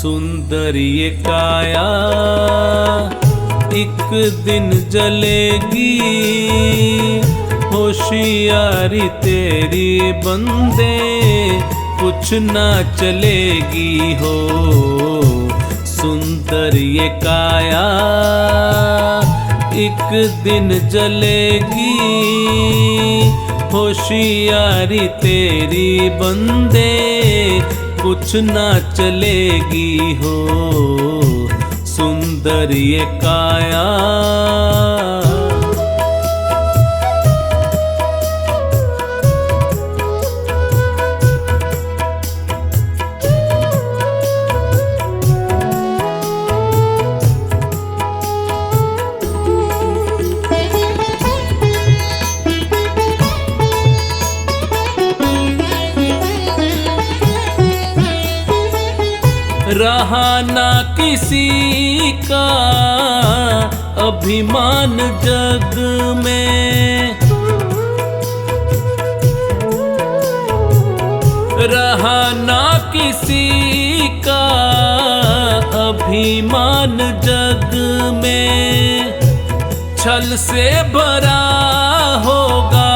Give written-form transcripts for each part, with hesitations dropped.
सुंदर ये काया एक दिन जलेगी, होशियारी तेरी बंदे कुछ ना चलेगी हो। सुंदर ये काया एक दिन जलेगी, होशियारी तेरी बंदे कुछ ना चलेगी हो। सुंदर ये काया रहा ना किसी का अभिमान जग में, रहा ना किसी का अभिमान जग में। छल से भरा होगा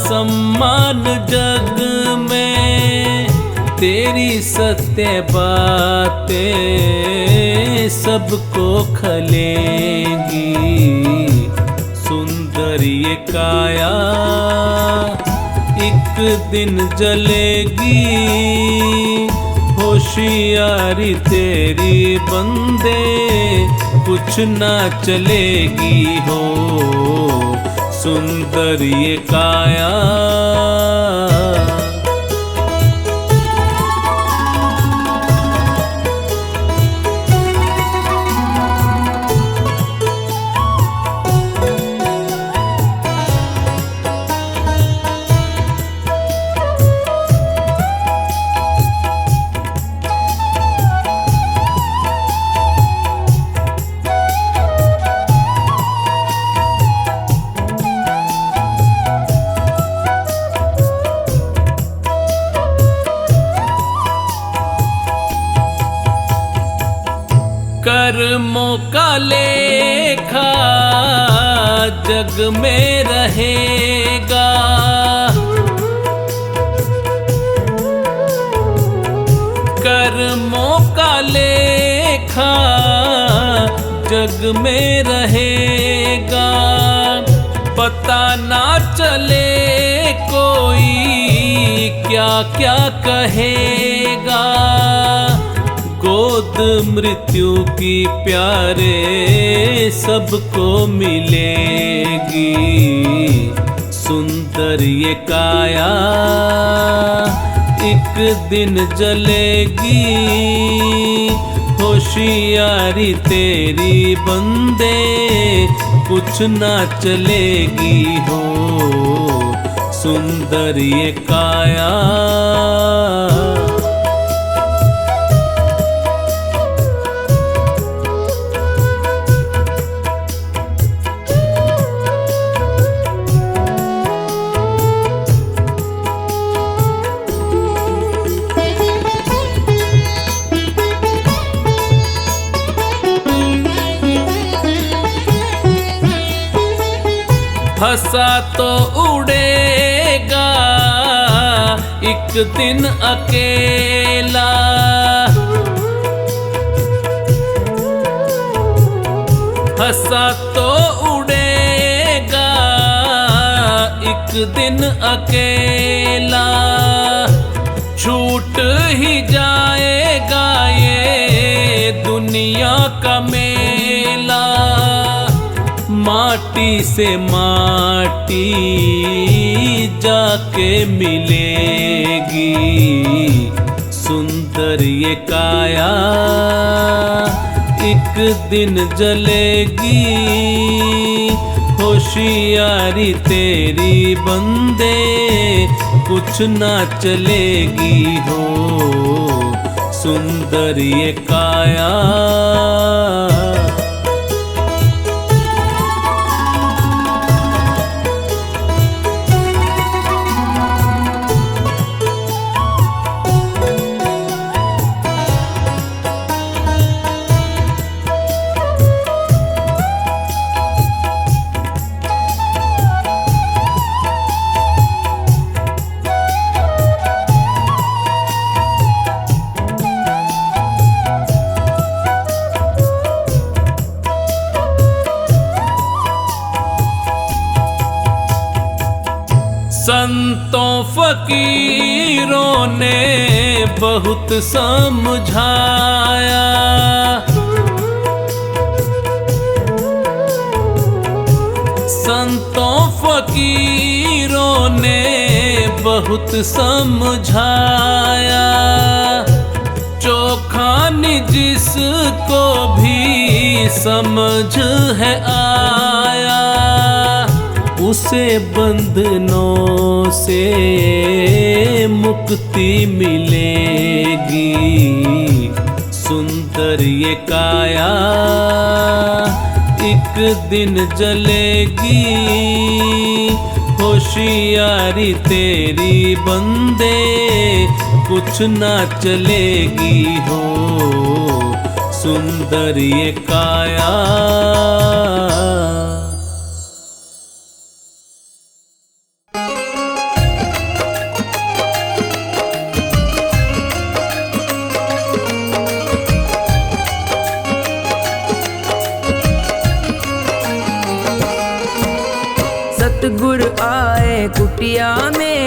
सम्मान जग में, तेरी सत्य बातें सबको खलेंगी। सुंदर ये काया एक दिन जलेगी, होशियारी तेरी बंदे कुछ ना चलेगी हो। सुंदर ये काया कर्मों का लेखा जग में रहेगा, कर्मों का लेखा जग में रहेगा। पता ना चले कोई क्या क्या कहेगा, गोद मृत्यु की प्यारे सबको मिलेगी। सुंदर ये काया एक दिन जलेगी, होशियारी तेरी बंदे कुछ ना चलेगी हो। सुंदर ये काया हंसा तो उड़ेगा एक दिन अकेला, हंसा तो उड़ेगा एक दिन अकेला। छूट ही जाएगा ये दुनिया का मेला, माटी से माटी जाके मिलेगी। सुंदर ये काया एक दिन जलेगी, होशियारी तेरी बंदे कुछ ना चलेगी हो। सुंदर ये काया संतों फकीरों ने बहुत समझाया, संतों फकीरों ने बहुत समझाया। चोखानी जिसको भी समझ है आया, उसे बंधनों से मुक्ति मिलेगी। सुंदर ये काया एक दिन जलेगी, होशियारी तेरी बंदे कुछ ना चलेगी हो। सुंदर ये काया सतगुरु आए कुटिया में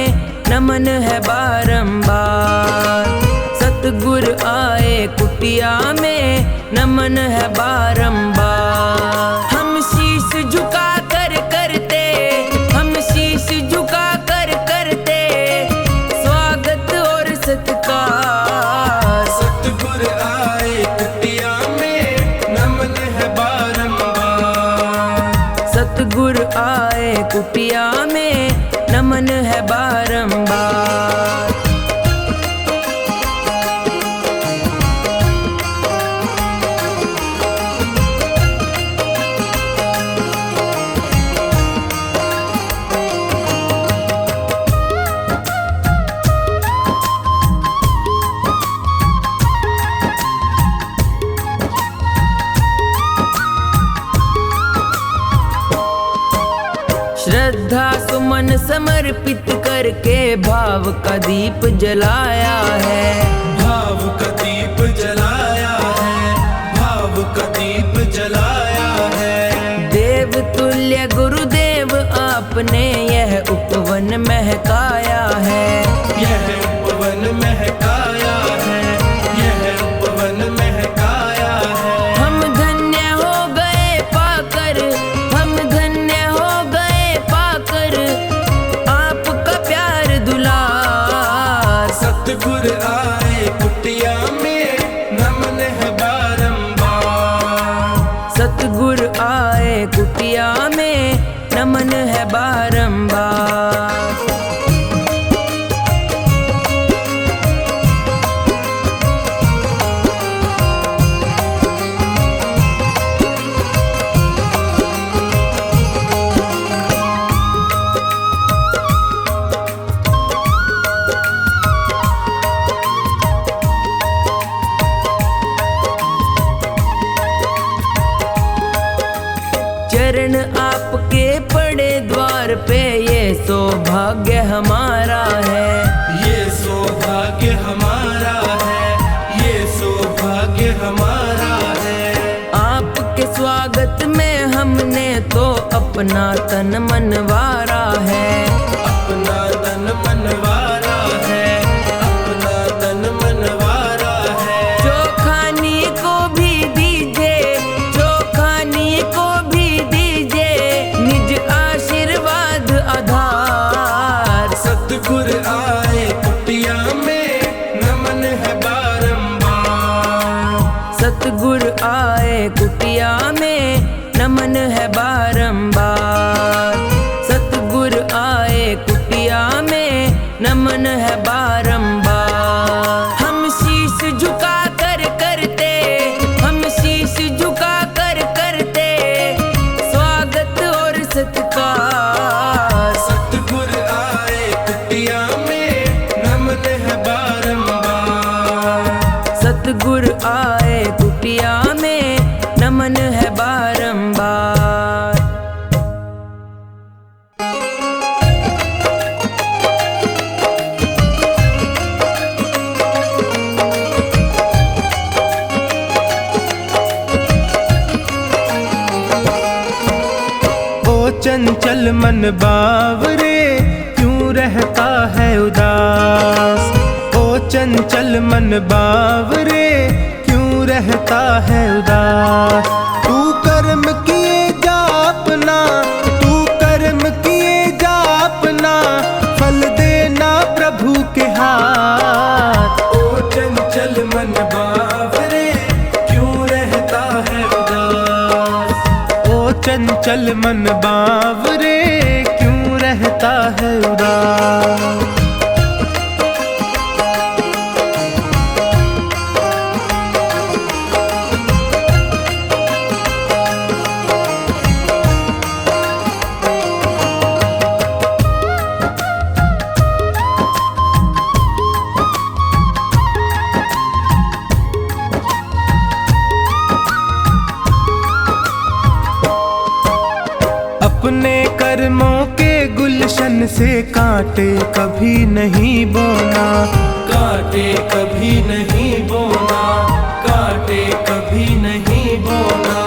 नमन है बारंबार। सतगुरु आए कुटिया में नमन है बारंबार। हम शीश झुका कर करते, हम शीश झुका कर करते स्वागत और सत्कार। सतगुरु आए कुटिया में नमन है बारंबार। सतगुरु आए कुटिया में नमन है बारंबार। श्रद्धा सुमन समर्पित करके भाव का दीप जलाया है। भाव का दीप जलाया है, भाव का दीप जलाया है। देव तुल्य गुरुदेव आपने यह उपवन महकाया है। यह उपवन महकाया है, यह उपवन महकाया है। हम धन्य हो गए पाकर, हम धन्य हो गए पाकर आपका प्यार दुलार। सतगुरु आए कुटिया में नमन है बारंबार। सतगुरु आए कुटिया में नमन है बारंबार। चरण आपके पड़े द्वार पे ये सौभाग्य हमारा है। ये सौभाग्य हमारा है, ये सौभाग्य हमारा है। आपके स्वागत में हमने तो अपना तन मनवारा है। अपना तन मनवारा है, अपना तन मनवारा है। चोखानी को भी दीजिए, चोखानी को भी दीजिए निज आशीर्वाद आधार। सतगुरु आए कुटिया में नमन है बारंबार। सतगुरु आए कुटिया में नमन है बारंबार। सतगुरु आए कुटिया में नमन है बारंबार। हम शीश झुका कर करते, हम शीश झुका कर करते स्वागत और सत्कार। सतगुरु आए कुटिया में नमन है बारंबार। सतगुरु आए कुटिया में नमन है बारंबार। चंचल मन बावरे क्यों रह चंचल मन बावरे क्यों रहता है उदास। तू कर्म किए जा अपना, तू कर्म किए जा अपना, फल देना प्रभु के हाथ। ओ चंचल मन बावरे क्यों रहता है उदास। ओ चंचल मन बावरे क्यों रहता है उदास। अपने कर्मों के गुलशन से कांटे कभी नहीं बोना, कांटे कभी नहीं बोना, कांटे कभी नहीं बोना।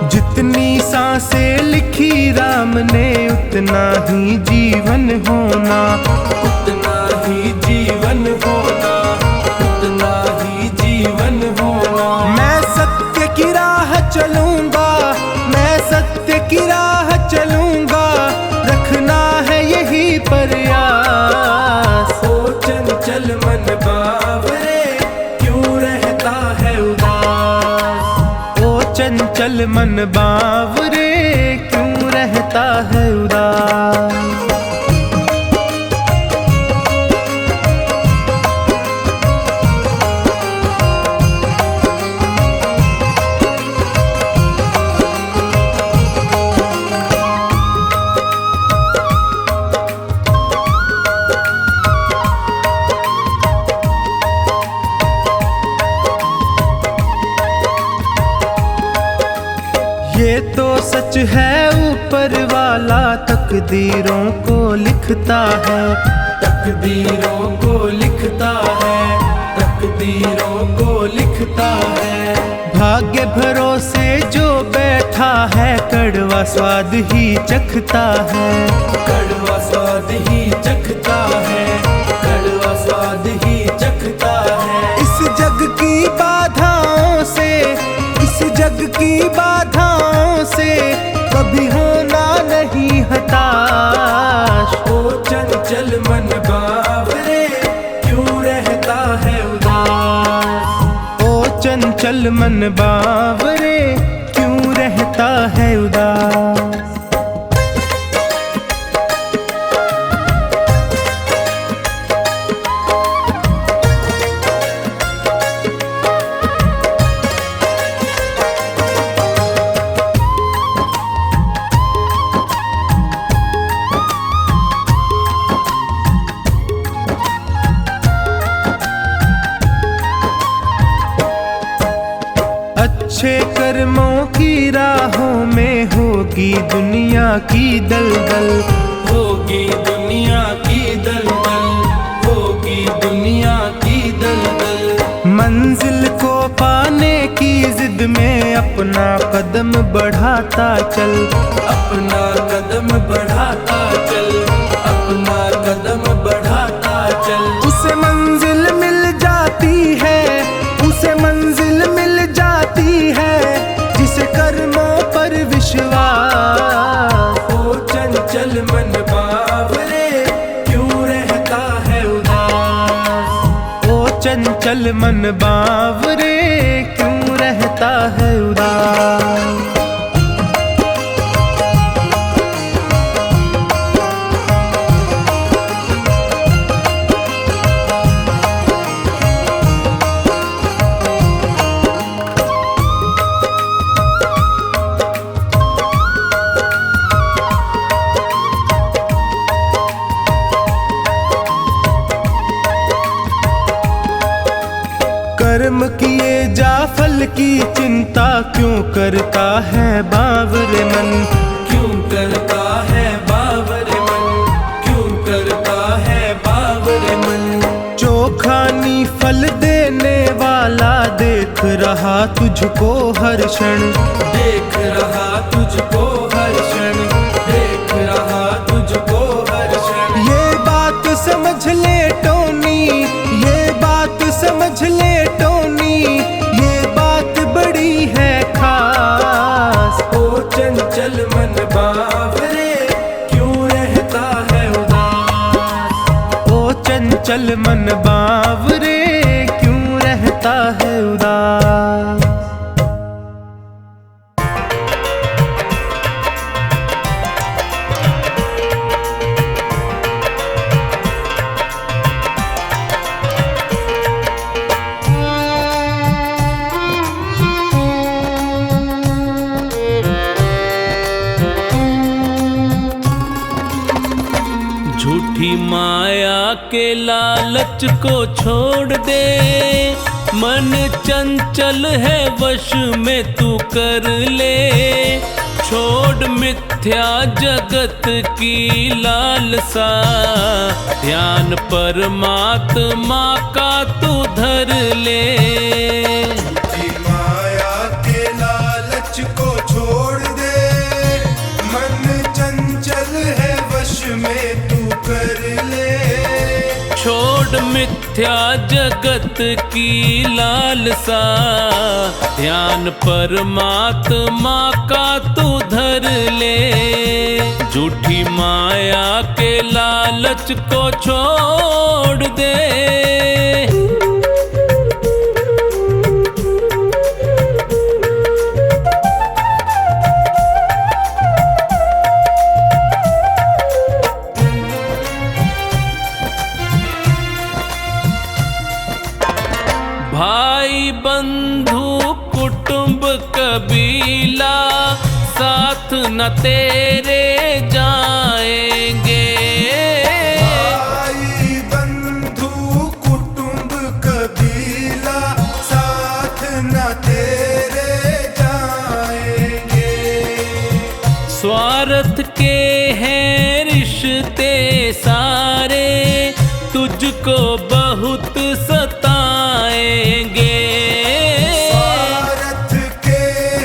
जितनी सांसें लिखी राम ने उतना ही जीवन होना, उतना ही जीवन होना, उतना ही जीवन होना। मैं सत्य की राह चलूंगा, मैं सत्य की राह चलूंगा, रखना है यही प्रयास। ओ चंचल मन बावरे क्यों रहता है उदास। ओ चंचल मन बावरे क्यों रहता है उदास। ये तो सच है ऊपर वाला तकदीरों को लिखता है, तकदीरों को लिखता है, तकदीरों को लिखता है। भाग्य भरोसे जो बैठा है कड़वा स्वाद ही चखता है, कड़वा स्वाद ही चखता है, कड़वा स्वाद ही चखता है। इस जग की बाधाओं से, इस जग की बाधाओं से कभी होना नहीं हताश। ओ चंचल मन बावरे क्यों रहता है उदास। ओ चंचल मन बावरे क्यों रहता है उदास। अच्छे कर्मों की राहों में होगी दुनिया की दलदल, होगी दुनिया की दलदल, होगी दुनिया की दलदल। मंजिल को पाने की जिद में अपना कदम बढ़ाता चल, अपना कदम बढ़ाता चल, अपना कदम बढ़ाता चल। उसे मंजिल मिल जाती है, उसे मंजिल मिल जाती है जिसे कर्मों पर विश्वास। ओ चंचल मन बावरे क्यों रहता है उदास। ओ चंचल मन बावरे क्यों रहता है उदास। कर्म किए जा फल की चिंता क्यों करता है बावरे मन, क्यों करता है बावरे मन, क्यों करता है बावरे मन। चोखानी फल देने वाला देख रहा तुझको हर क्षण, देख रहा तुझको हर क्षण, देख रहा तुझको हर क्षण। ये बात समझ ले टोनी, ये बात चल मन बावरे क्यों रहता है उदास। झूठी माया के लालच को छोड़ दे, मन चंचल है वश में तू कर ले। छोड़ मिथ्या जगत की लालसा, ध्यान परमात्मा का तू धर ले। झूठी माया के लालच को छोड़ दे, मन चंचल है वश में तू कर ले। छोड़ मिथ्या जगत की लालसा, ध्यान परमात्मा का तू धर ले। झूठी माया के लालच को छोड़ दे। भाई बंधु कुटुंब कबीला साथ न तेरे जाएंगे। भाई बंधु कुटुंब कबीला साथ न तेरे जाएंगे। स्वार्थ के हैं रिश्ते सारे, तुझको बहुत सताएंगे। स्वार्थ के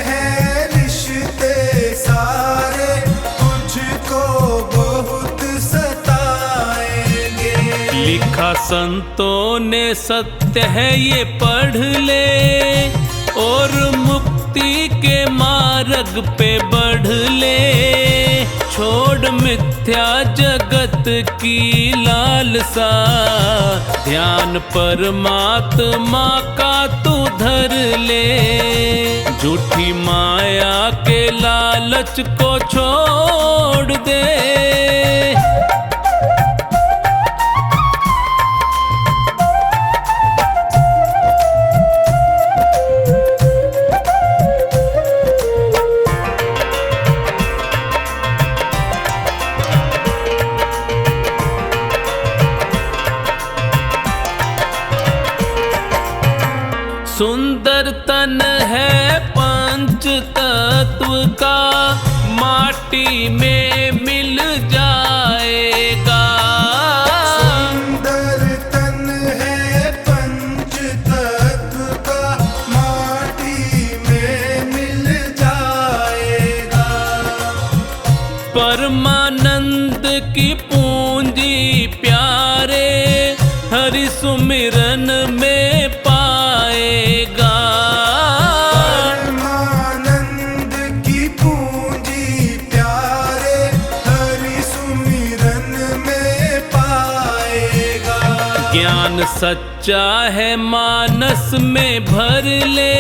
हैं रिश्ते सारे, तुझको बहुत सताएंगे। लिखा संतों ने सत्य है ये पढ़ ले, और मुक्ति के मार्ग पे बढ़ ले। छोड़ मिथ्या जगत की लालसा, ध्यान परमात्मा का तू धर ले। झूठी माया के लालच को छोड़ दे। सुंदर तन है पंच तत्व का, माटी में मिल जाएगा। सुंदर तन है पंच तत्व का, माटी में मिल जाएगा। परमानंद की पूंजी प्यारे, हरि सुमिरन में पाएगा। परमानंद की पूंजी प्यारे, हरि सुमिरन में पाएगा। ज्ञान सच्चा है मानस में भर ले,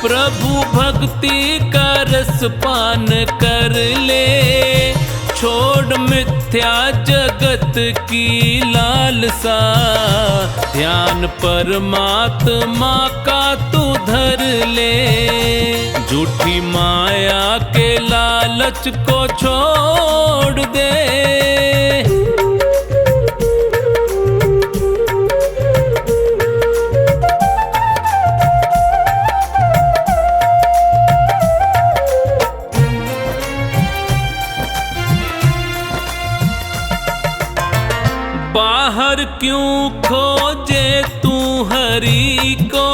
प्रभु भक्ति का रस पान कर ले। छोड़ मिथ्या जगत की लालसा, ध्यान परमात्मा का तू धर ले। झूठी माया के लालच को छोड़ दे। बाहर क्यों खोजे तू हरि को,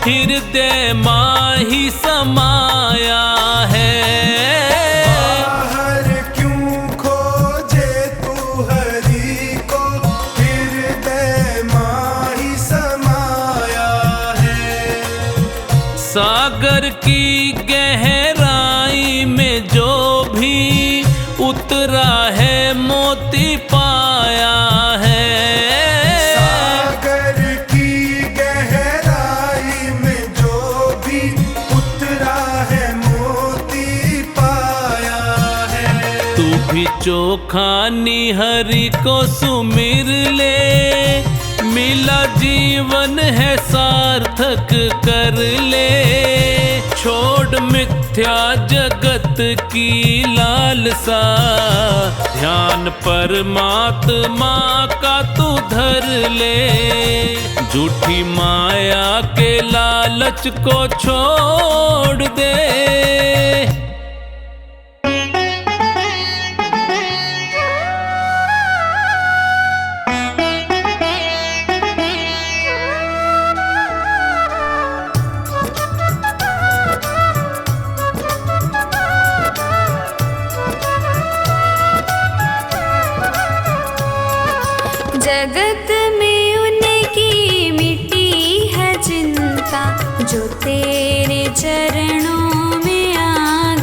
हृदय माही समाया है। बाहर क्यों खोजे तू हरि को, हृदय माही समाया है। सागर की गहराई में जो भी उतरा है मोती पाया है। जो खानी हरि को सुमिर ले, मिला जीवन है सार्थक कर ले। छोड़ मिथ्या जगत की लालसा, ध्यान परमात्मा का तू धर ले। झूठी माया के लालच को छोड़ दे। जगत में उनकी मिटी है चिंता, जो तेरे चरणों में आ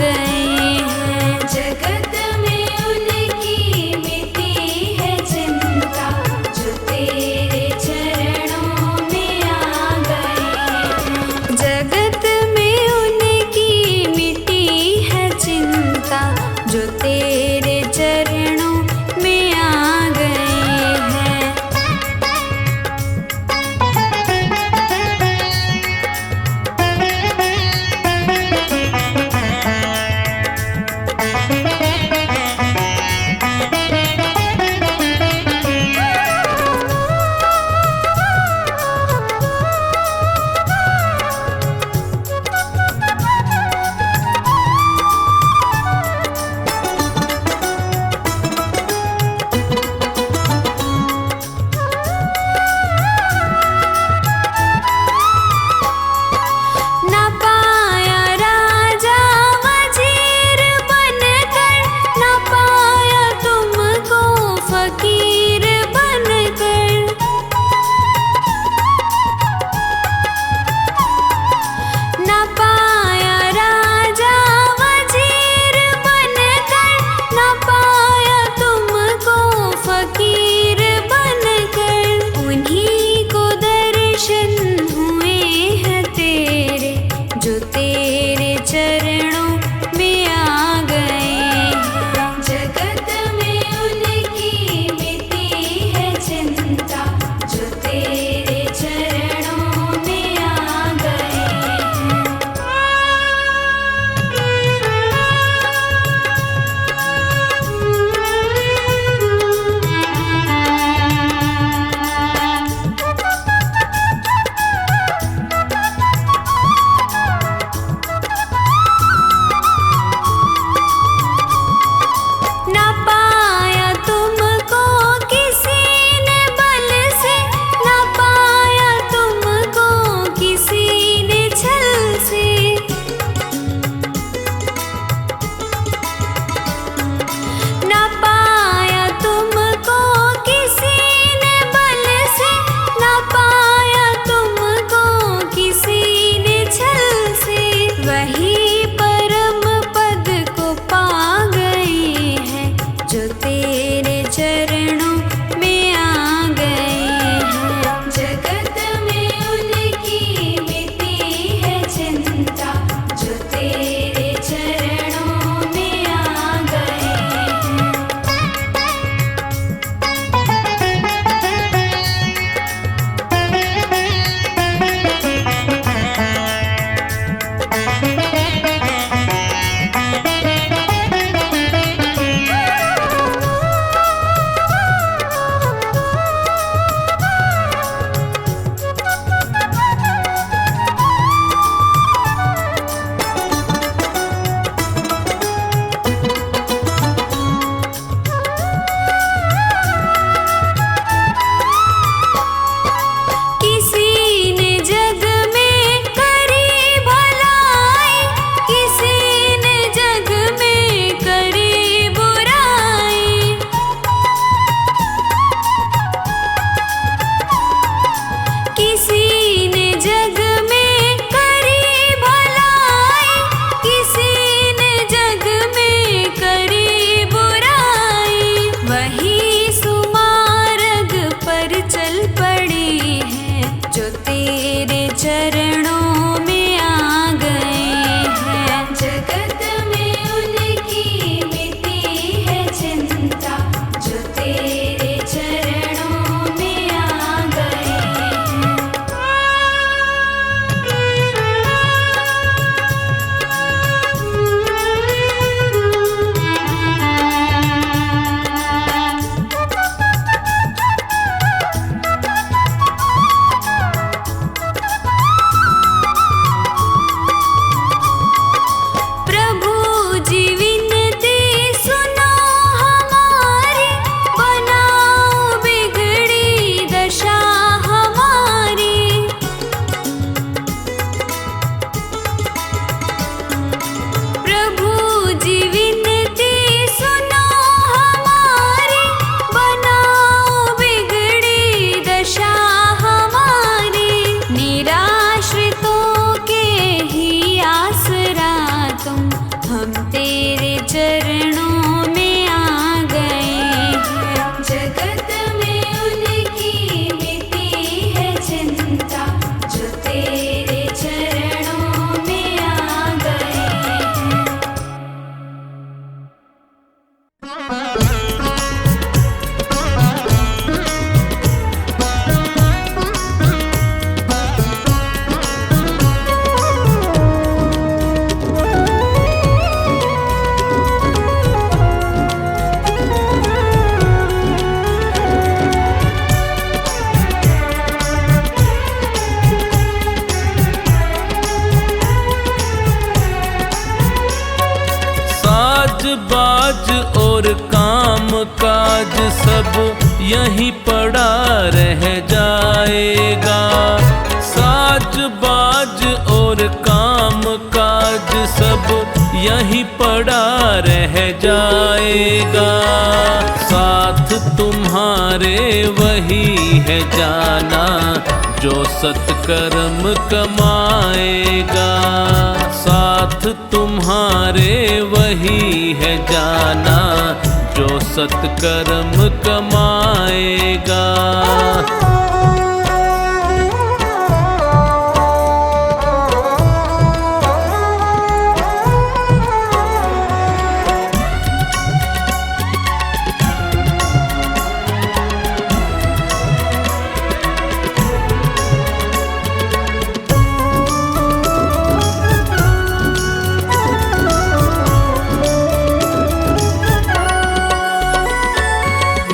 और काम काज सब यहीं पड़ा रह जाएगा। साज बाज और काम काज सब यहीं पड़ा रह जाएगा। साथ तुम्हारे वही है जाना जो सत्कर्म कमाएगा। साथ तुम्हारे वही है जाना जो सत्कर्म कमाएगा।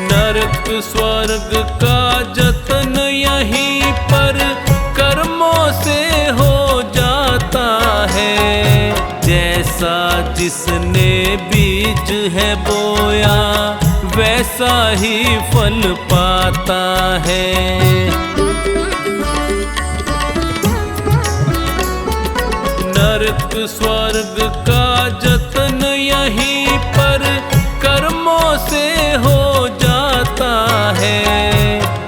नरक स्वर्ग का जतन यहीं पर कर्मों से हो जाता है। जैसा जिसने बीज है बोया वैसा ही फल पाता है। नरक स्वर्ग का जतन यहीं पर कर्मों से हो जाता है।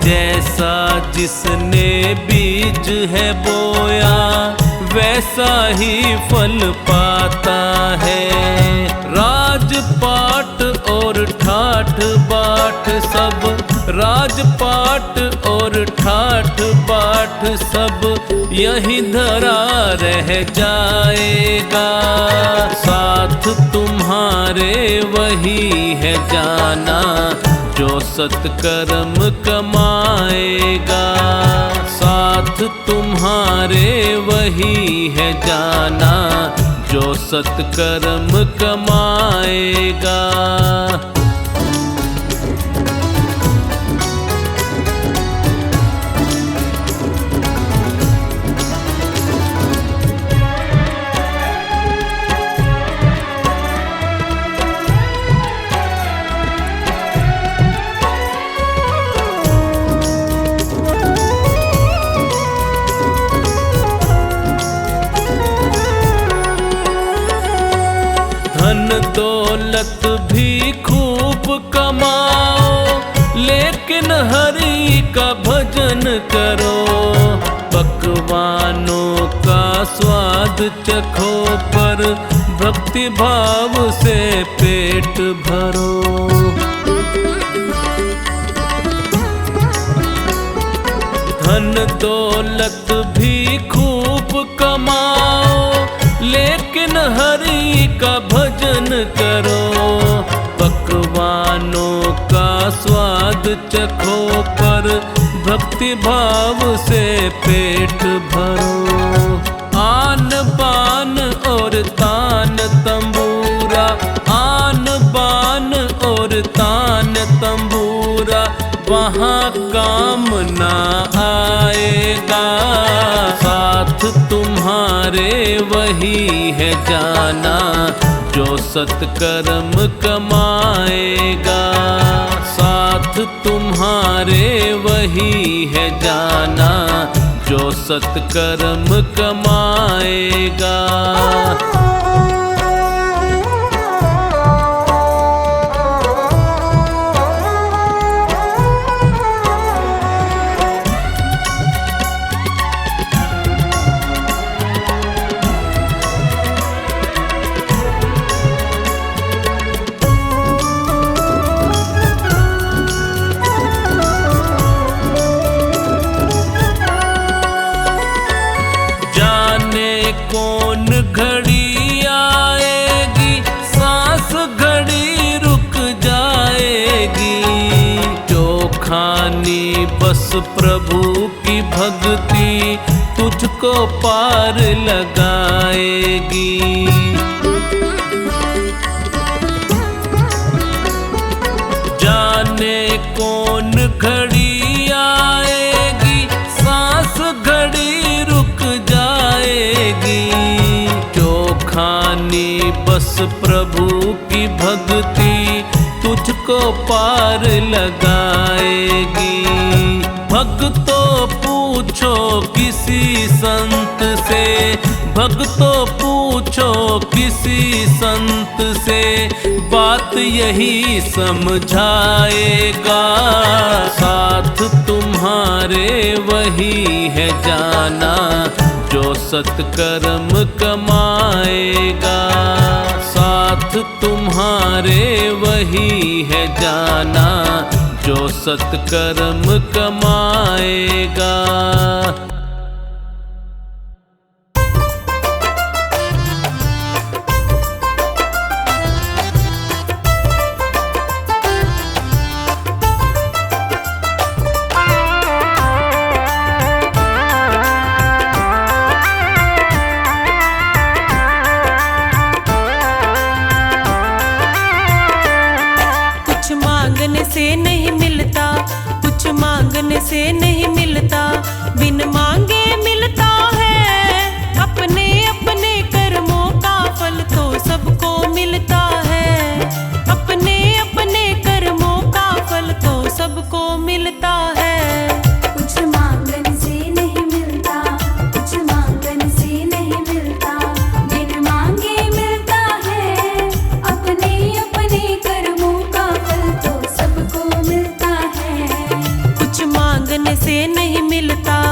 जैसा जिसने बीज है बोया वैसा ही फल पाता है। राजपाट और ठाठ बाट सब, राजपाट और ठाठ बाट सब यहीं धरा रह जाएगा। साथ तुम्हारे वही है जाना जो सत्कर्म कमाएगा। साथ तुम्हारे वही है जाना जो सत्कर्म कमाएगा। धन दौलत भी खूब कमाओ लेकिन हरि का भजन करो। पकवानों का स्वाद चखो पर भक्ति भाव से पेट भरो। धन दौलत भी खूब कमाओ लेकिन हरि का भजन करो। पकवानों का स्वाद चखो पर भक्ति भाव से पेट भरो। आन बान और तान तंबूरा, आन बान और तान तंबूरा वहाँ काम ना आएगा। साथ तुम्हारे वही है जाना जो सत्कर्म कमाएगा। साथ तुम्हारे वही है जाना जो सत्कर्म कमाएगा। कौन घड़ी आएगी सांस घड़ी रुक जाएगी। जो खानी बस प्रभु की भक्ति तुझको पार लगाएगी। जाने कौन घड़ी आएगी सांस घड़ी रुक जाएगी। जो खानी बस प्रभु की भक्ति तुझको पार लगाएगी। भक्तों पूछो किसी संत से, भक्तों पूछो किसी संत से, बात यही समझाएगा। साथ तुम्हारे वही है जाना जो सत्कर्म कमाएगा। साथ तुम्हारे वही है जाना जो सत्कर्म कमाएगा। से नहीं मिलता, कुछ मांगने से नहीं मिलता, बिन मांगे मिलता है। अपने अपने कर्मों का फल तो सबको मिलता है। अपने अपने कर्मों का फल तो सबको मिलता है। कुछ मांगने से नहीं मिलता, कुछ मांगने से नहीं मिलता, बिन मांगे मिलता है। अपने अपने कर्मों का फल तो सबको मिलता है। कुछ मांगने से नहीं मिलता।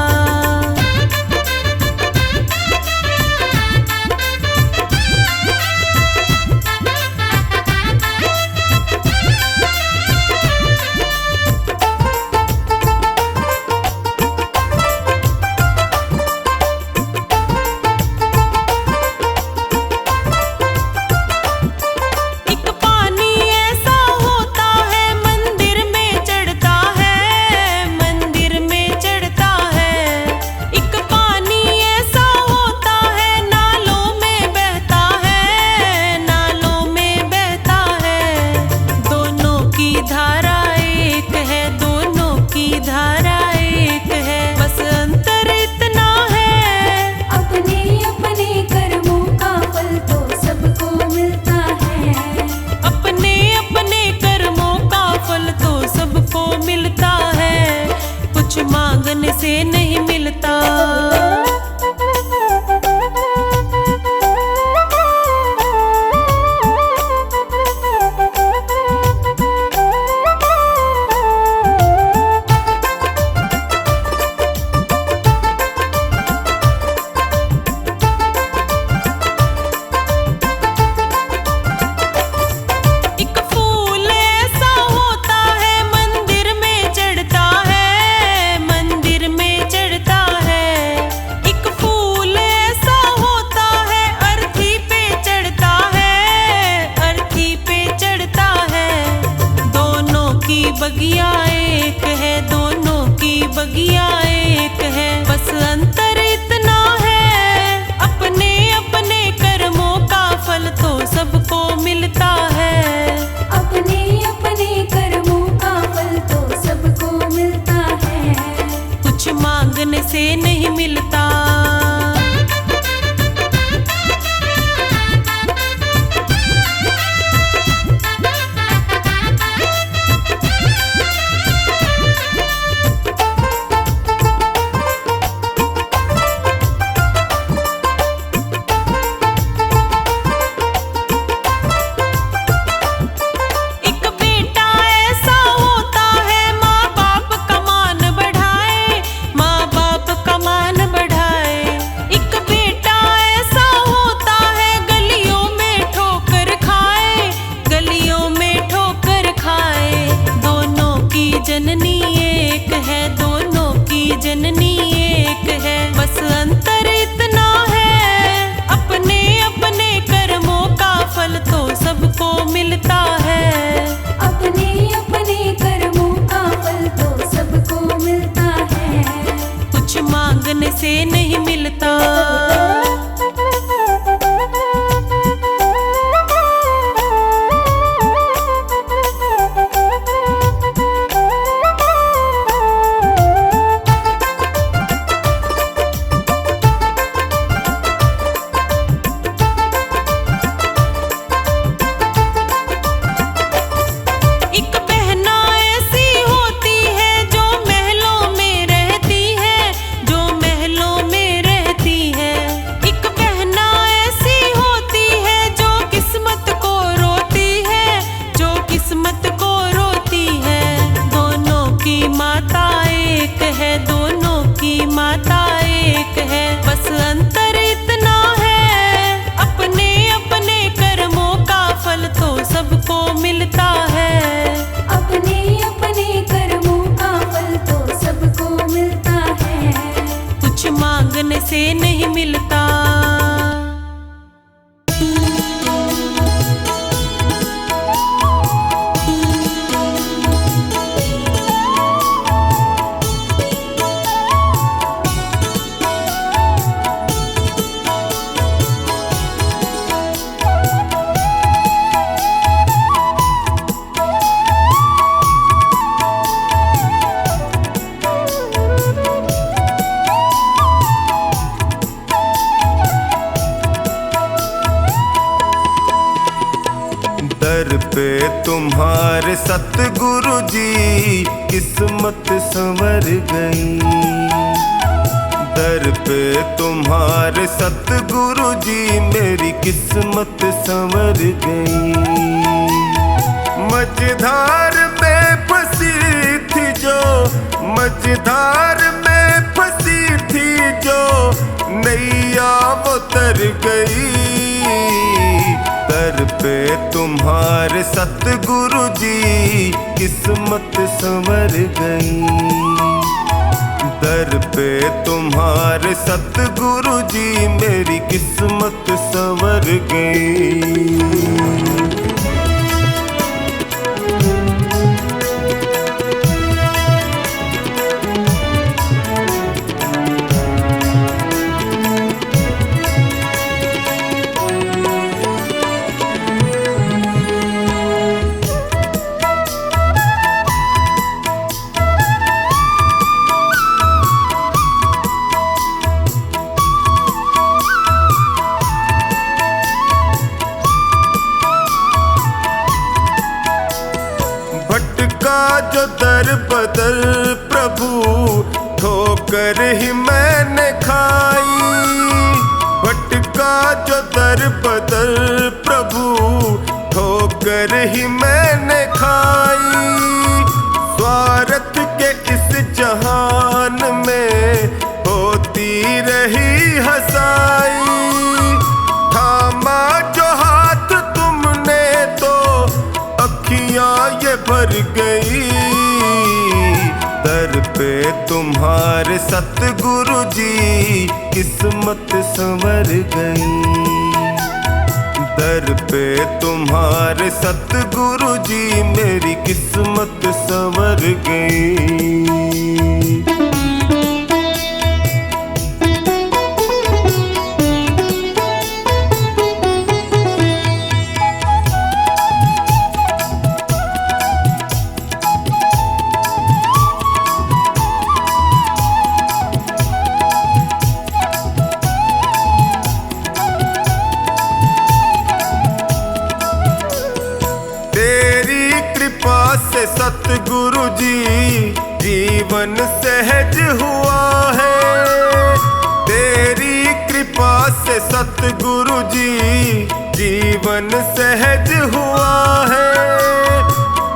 मांगने से नहीं मिलता। बगिया एक है, दोनों की बगिया एक है, बस अंतर इतना है। अपने अपने कर्मों का फल तो सबको मिलता है। अपने अपने कर्मों का फल तो सबको मिलता है। कुछ मांगने से नहीं मिलता। जननी एक है, दोनों की जननी एक है, बस अंतर इतना है। अपने अपने कर्मों का फल तो सबको मिलता है। अपने अपने कर्मों का फल तो सबको मिलता है। कुछ मांगने से नहीं मिलता। से नहीं मिलता। दर पे तुम्हारे सतगुरु जी किस्मत संवर गई। दर पे तुम्हारे सतगुरु जी मेरी किस्मत संवर गई। मझधार में फंसी थी जो, मझधार में फंसी थी जो नैया वो तर गई। दर पे तुम्हारे सतगुरु जी किस्मत संवर गई। दर पे तुम्हारे सतगुरु जी मेरी किस्मत संवर गई। भटका जो दर बदर प्रभु ठोकर ही मैंने खाई। भटका जो दर बदर प्रभु ठोकर ही मैंने खाई। स्वार्थ के इस जहान में होती रही हंसाई। थामा जो हाथ तुमने तो अखियां ये भर गई। दर पे तुम्हारे सतगुरु जी किस्मत संवर गई। दर पे तुम्हारे सतगुरु जी मेरी किस्मत संवर गई। से सतगुरु जी जीवन सहज हुआ है। तेरी कृपा से सतगुरु जी जीवन सहज हुआ है।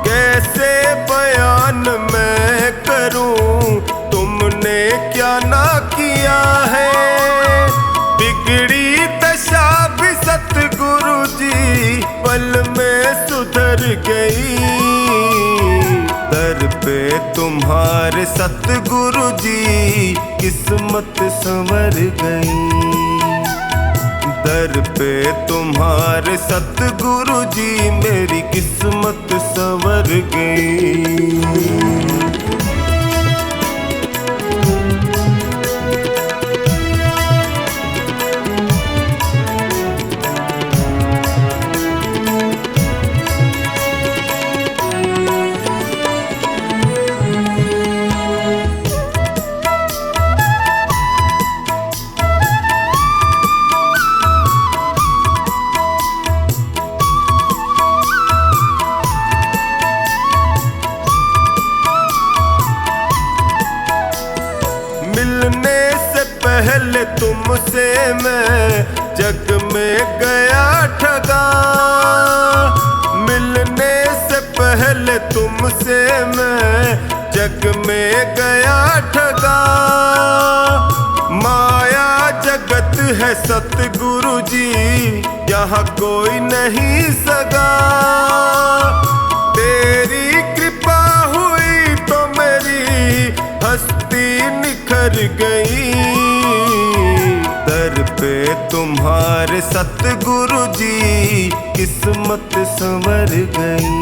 कैसे बयान मैं करूं तुमने क्या ना किया है। बिगड़ी दशा भी सतगुरु जी पल में सुधर गई। दर पे तुम्हारे सतगुरु जी किस्मत संवर गई। दर पे तुम्हारे सतगुरु जी मेरी किस्मत संवर गई। मिलने से पहले तुमसे मैं जग में गया ठगा। मिलने से पहले तुमसे मैं जग में गया ठगा। माया जगत है सतगुरु जी यहाँ कोई नहीं सगा। तेरी कृपा हुई तो मेरी हस्ती निखर गई। तुम्हारे सतगुरु जी किस्मत संवर गई।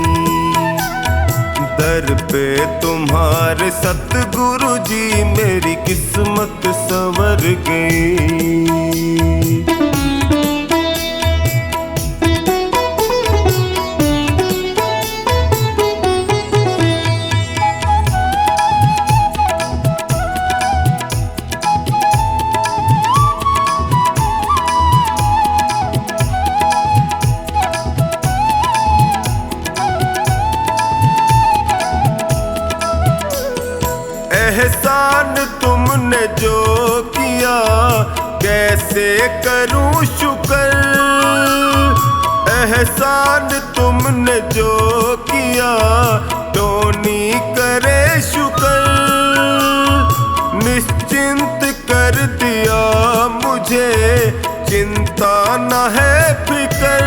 दर पे तुम्हारे सतगुरु जी मेरी किस्मत संवर गई। एहसान तुमने जो किया कैसे करूं शुक्र। एहसान तुमने जो किया टोनी करे शुक्र। निश्चिंत कर दिया मुझे चिंता न है फिकर।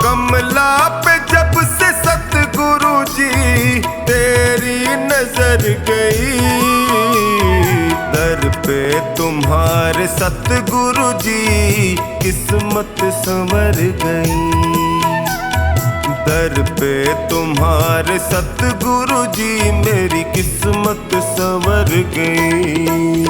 कमला पे जब से सतगुरु जी तेरी नजर गई। दर पे तुम्हारे सतगुरु जी किस्मत संवर गई। दर पे तुम्हारे सतगुरु जी मेरी किस्मत संवर गई।